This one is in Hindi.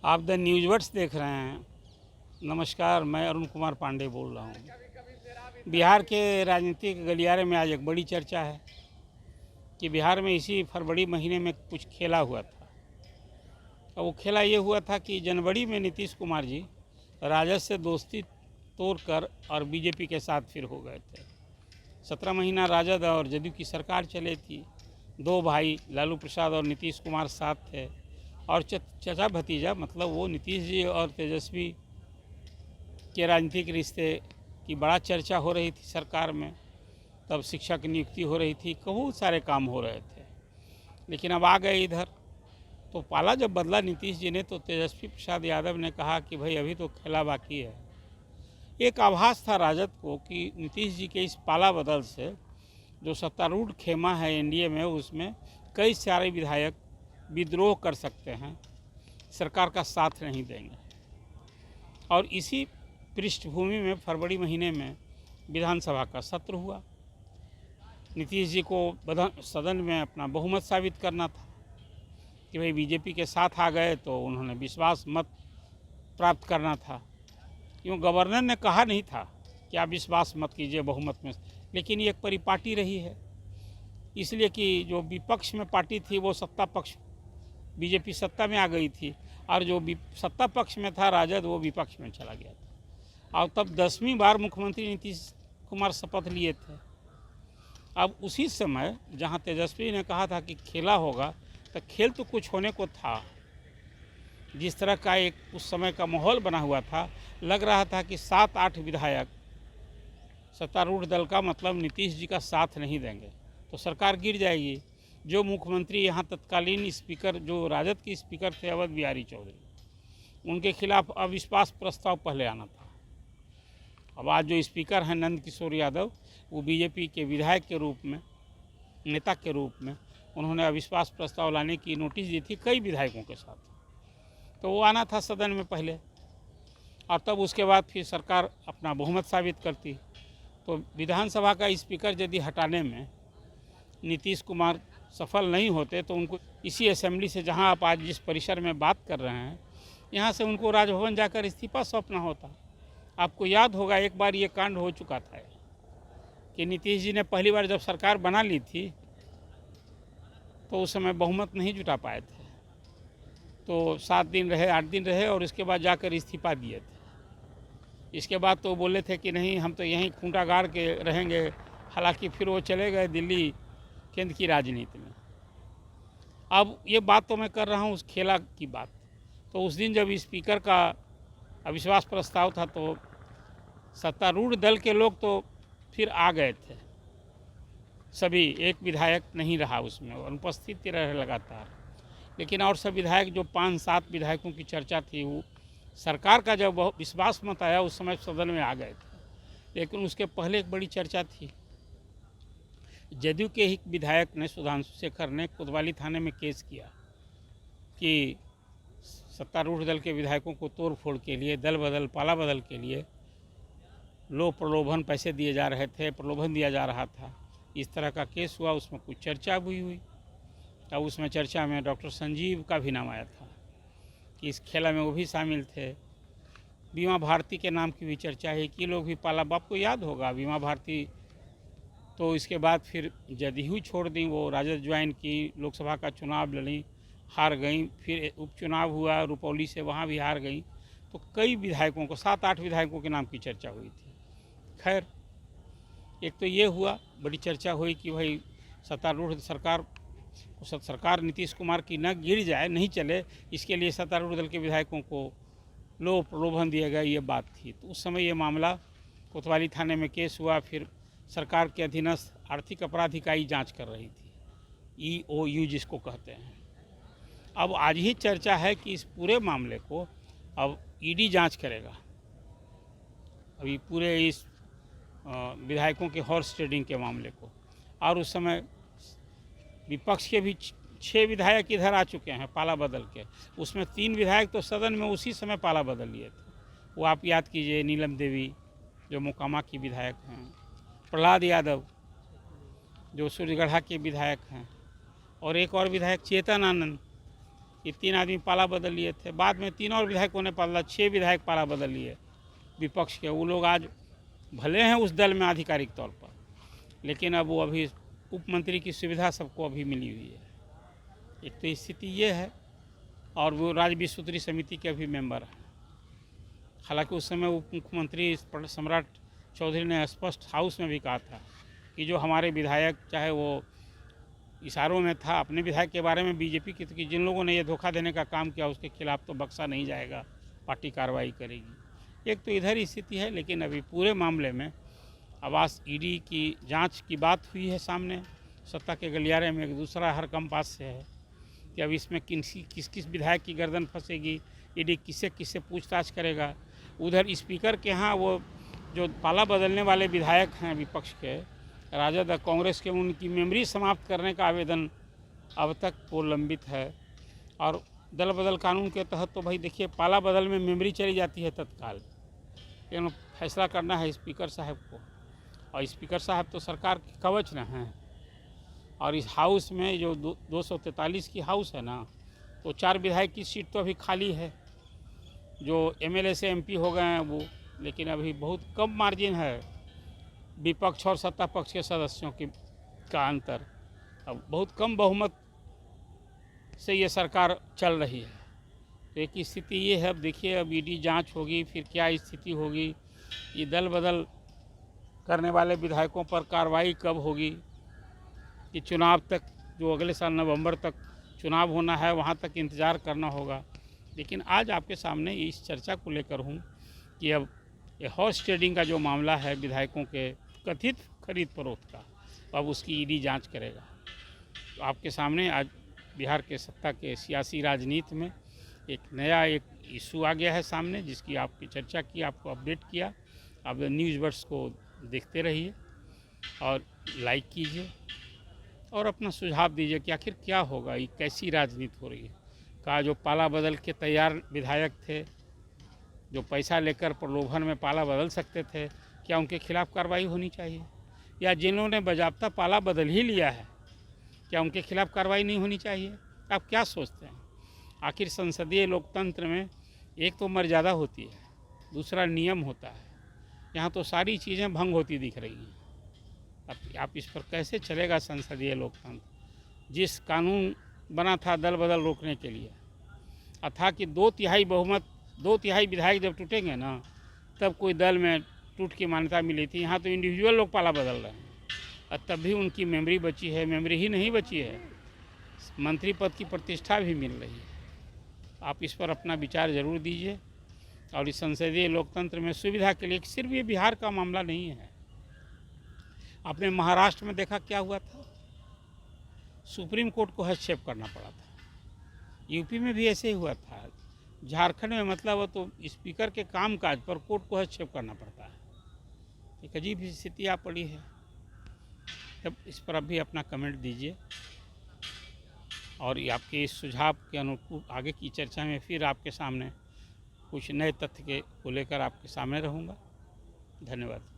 आप द न्यूज़वर्ड्स देख रहे हैं। नमस्कार, मैं अरुण कुमार पांडे बोल रहा हूँ। बिहार के राजनीतिक गलियारे में आज एक बड़ी चर्चा है कि बिहार में इसी फरवरी महीने में कुछ खेला हुआ था। और वो खेला ये हुआ था कि जनवरी में नीतीश कुमार जी राजद से दोस्ती तोड़कर और बीजेपी के साथ फिर हो गए थे। 17 महीना राजद और जदयू की सरकार चली थी। दो भाई लालू प्रसाद और नीतीश कुमार साथ थे और चचा भतीजा, मतलब वो नीतीश जी और तेजस्वी के राजनीतिक रिश्ते की बड़ा चर्चा हो रही थी सरकार में। तब शिक्षा की नियुक्ति हो रही थी, बहुत सारे काम हो रहे थे। लेकिन अब आ गए इधर, तो पाला जब बदला नीतीश जी ने, तो तेजस्वी प्रसाद यादव ने कहा कि भाई अभी तो खेला बाकी है। एक आभास था राजद को कि नीतीश जी के इस पाला बदल से जो सत्तारूढ़ खेमा है एनडीए में, उसमें कई सारे विधायक विद्रोह कर सकते हैं, सरकार का साथ नहीं देंगे। और इसी पृष्ठभूमि में फरवरी महीने में विधानसभा का सत्र हुआ। नीतीश जी को सदन में अपना बहुमत साबित करना था कि भाई बीजेपी के साथ आ गए तो उन्होंने विश्वास मत प्राप्त करना था। क्यों गवर्नर ने कहा नहीं था कि आप विश्वास मत कीजिए बहुमत में, लेकिन ये एक परिपाटी रही है, इसलिए कि जो विपक्ष में पार्टी थी वो सत्ता पक्ष, बीजेपी सत्ता में आ गई थी, और जो सत्ता पक्ष में था राजद, वो विपक्ष में चला गया था। और तब 10वीं बार मुख्यमंत्री नीतीश कुमार शपथ लिए थे। अब उसी समय जहां तेजस्वी ने कहा था कि खेला होगा, तो खेल तो कुछ होने को था। जिस तरह का एक उस समय का माहौल बना हुआ था, लग रहा था कि 7-8 विधायक सत्तारूढ़ दल का, मतलब नीतीश जी का साथ नहीं देंगे तो सरकार गिर जाएगी। जो मुख्यमंत्री यहाँ तत्कालीन स्पीकर, जो राजद के स्पीकर थे अवध बिहारी चौधरी, उनके खिलाफ अविश्वास प्रस्ताव पहले आना था। अब आज जो स्पीकर हैं नंद किशोर यादव, वो बीजेपी के विधायक के रूप में, नेता के रूप में, उन्होंने अविश्वास प्रस्ताव लाने की नोटिस दी थी कई विधायकों के साथ। तो वो आना था सदन में पहले, और तब उसके बाद फिर सरकार अपना बहुमत साबित करती। तो विधानसभा का स्पीकर यदि हटाने में नीतीश कुमार सफल नहीं होते, तो उनको इसी असेंबली से, जहां आप आज जिस परिसर में बात कर रहे हैं, यहां से उनको राजभवन जाकर इस्तीफा सौंपना होता। आपको याद होगा एक बार ये कांड हो चुका था कि नीतीश जी ने पहली बार जब सरकार बना ली थी, तो उस समय बहुमत नहीं जुटा पाए थे, तो 7 दिन रहे, 8 दिन रहे, और इसके बाद जाकर इस्तीफा दिए थे। इसके बाद तो बोले थे कि नहीं, हम तो यहीं खूंटा गाड़ के रहेंगे। हालांकि फिर वो चले गए दिल्ली केंद्र की राजनीति में। अब ये बात तो मैं कर रहा हूँ उस खेला की बात। तो उस दिन जब स्पीकर का अविश्वास प्रस्ताव था, तो सत्तारूढ़ दल के लोग तो फिर आ गए थे सभी, एक विधायक नहीं रहा उसमें, अनुपस्थित रहे लगातार। लेकिन और सब विधायक, जो 5-7 विधायकों की चर्चा थी, वो सरकार का जब विश्वास मत आया उस समय सदन में आ गए थे। लेकिन उसके पहले एक बड़ी चर्चा थी। जदयू के ही विधायक ने, सुधांशु शेखर ने, कोतवाली थाने में केस किया कि सत्तारूढ़ दल के विधायकों को तोड़ फोड़ के लिए, दल बदल, पाला बदल के लिए प्रलोभन पैसे दिए जा रहे थे, प्रलोभन दिया जा रहा था। इस तरह का केस हुआ, उसमें कुछ चर्चा हुई। अब उसमें चर्चा में डॉक्टर संजीव का भी नाम आया था कि इस खेला में वो भी शामिल थे। बीमा भारती के नाम की भी चर्चा है कि लोग भी पाला, बाप को याद होगा बीमा भारती। तो इसके बाद फिर जदयू छोड़ दी, वो राजद ज्वाइन की, लोकसभा का चुनाव लड़ी, हार गई। फिर उपचुनाव हुआ रुपौली से, वहाँ भी हार गई। तो कई विधायकों को, 7-8 विधायकों के नाम की चर्चा हुई थी। खैर, एक तो ये हुआ, बड़ी चर्चा हुई कि भाई सत्तारूढ़ सरकार नीतीश कुमार की न गिर जाए, नहीं चले, इसके लिए सत्तारूढ़ दल के विधायकों को प्रलोभन दिया गया, ये बात थी। तो उस समय ये मामला कोतवाली थाने में केस हुआ। फिर सरकार के अधीनस्थ आर्थिक अपराध इकाई जांच कर रही थी, EOU जिसको कहते हैं। अब आज ही चर्चा है कि इस पूरे मामले को अब ईडी जांच करेगा। अभी पूरे इस विधायकों के हॉर्स ट्रेडिंग के मामले को। और उस समय विपक्ष के भी 6 विधायक इधर आ चुके हैं पाला बदल के। उसमें 3 विधायक तो सदन में उसी समय पाला बदल लिए थे। वो आप याद कीजिए, नीलम देवी जो मोकामा की विधायक हैं, प्रहलाद यादव जो सूर्यगढ़ा के विधायक हैं, और एक और विधायक चेतन आनंद कि 3 आदमी पाला बदल लिए थे, बाद में 3 और विधायकों ने पाला, 6 विधायक पाला बदल लिए विपक्ष के। वो लोग आज भले हैं उस दल में आधिकारिक तौर पर, लेकिन अब वो अभी उप मंत्री की सुविधा सबको अभी मिली हुई है। एक तो स्थिति ये है, और वो राज्य विश्वोत्तरी समिति के अभी मेंबर हैं। हालांकि उस समय उप मुख्यमंत्री सम्राट चौधरी ने स्पष्ट हाउस में भी कहा था कि जो हमारे विधायक, चाहे वो इशारों में था अपने विधायक के बारे में बीजेपी की, जिन लोगों ने ये धोखा देने का काम किया उसके खिलाफ तो बख्शा नहीं जाएगा, पार्टी कार्रवाई करेगी। एक तो इधर स्थिति है, लेकिन अभी पूरे मामले में आवास ईडी की जांच की बात हुई है सामने। सत्ता के गलियारे में एक दूसरा हरकम पास से है कि अब इसमें किस किस विधायक की गर्दन फंसेगी, ईडी किससे किससे पूछताछ करेगा। उधर स्पीकर के यहाँ वो जो पाला बदलने वाले विधायक हैं विपक्ष के, राजद और कांग्रेस के, उनकी मेमोरी समाप्त करने का आवेदन अब तक वो लंबित है। और दल बदल कानून के तहत तो भाई देखिए, पाला बदल में मेमोरी चली जाती है तत्काल, लेकिन फैसला करना है स्पीकर साहब को, और स्पीकर साहब तो सरकार के कवच न हैं। और इस हाउस में जो 243 की हाउस है ना, तो 4 विधायक की सीट तो अभी खाली है, जो एमएलए से एमपी हो गए हैं वो, लेकिन अभी बहुत कम मार्जिन है विपक्ष और सत्ता पक्ष के सदस्यों का अंतर। अब बहुत कम बहुमत से ये सरकार चल रही है। तो एक स्थिति ये है, अब देखिए अब ईडी जांच होगी, फिर क्या स्थिति होगी, ये दल बदल करने वाले विधायकों पर कार्रवाई कब होगी, कि चुनाव तक, जो अगले साल नवंबर तक चुनाव होना है, वहाँ तक इंतज़ार करना होगा। लेकिन आज आपके सामने इस चर्चा को लेकर हूँ कि अब ये हॉर्स ट्रेडिंग का जो मामला है विधायकों के कथित खरीद फरोख्त का, अब उसकी ईडी जांच करेगा। तो आपके सामने आज बिहार के सत्ता के सियासी राजनीति में एक नया इशू आ गया है सामने, जिसकी आपकी चर्चा की, आपको अपडेट किया। आप न्यूज़ वर्ड्स को देखते रहिए और लाइक कीजिए और अपना सुझाव दीजिए कि आखिर क्या होगा, ये कैसी राजनीति हो रही है। का जो पाला बदल के तैयार विधायक थे, जो पैसा लेकर प्रलोभन में पाला बदल सकते थे, क्या उनके खिलाफ कार्रवाई होनी चाहिए? या जिन्होंने बाज़ाब्ता पाला बदल ही लिया है, क्या उनके खिलाफ कार्रवाई नहीं होनी चाहिए? आप क्या सोचते हैं? आखिर संसदीय लोकतंत्र में एक तो मर्यादा होती है, दूसरा नियम होता है। यहाँ तो सारी चीज़ें भंग होती दिख रही हैं। अब आप इस पर कैसे चलेगा संसदीय लोकतंत्र? जिस कानून बना था दल बदल रोकने के लिए, था कि 2/3 बहुमत, 2/3 विधायक जब टूटेंगे ना, तब कोई दल में टूट की मान्यता मिली थी। यहाँ तो इंडिविजुअल लोग पाला बदल रहे हैं, और तब भी उनकी मेमोरी बची है। मेमोरी ही नहीं बची है, मंत्री पद की प्रतिष्ठा भी मिल रही है। आप इस पर अपना विचार ज़रूर दीजिए। और इस संसदीय लोकतंत्र में सुविधा के लिए सिर्फ ये बिहार का मामला नहीं है। आपने महाराष्ट्र में देखा क्या हुआ था, सुप्रीम कोर्ट को हस्तक्षेप करना पड़ा था। यूपी में भी ऐसे ही हुआ था। झारखंड में मतलब वो तो स्पीकर के कामकाज पर कोर्ट को हस्तक्षेप करना पड़ता है। एक अजीब स्थिति आ पड़ी है। अब इस पर अभी अपना कमेंट दीजिए, और ये आपके इस सुझाव के अनुकूल आगे की चर्चा में फिर आपके सामने कुछ नए तथ्य को लेकर आपके सामने रहूँगा। धन्यवाद।